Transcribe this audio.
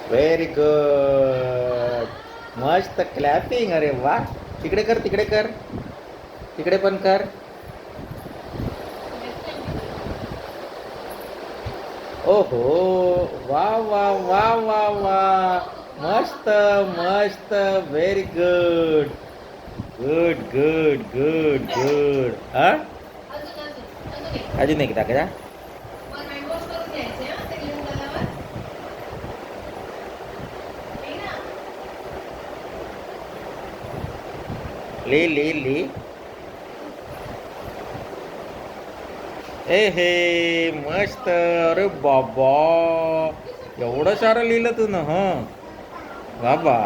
Very good. मस्त clapping. अरे वा. तिकडे कर, तिकडे कर, तिकडे पण कर. ओहो. वा वा वा वा वा. मस्त मस्त. Very good. Good good good good. हा, अजून एकदा का? ली ली ली. ए हे मस्त. अरे बाबा, एवढं सारं लिहिलं तू ना. हा बाबा.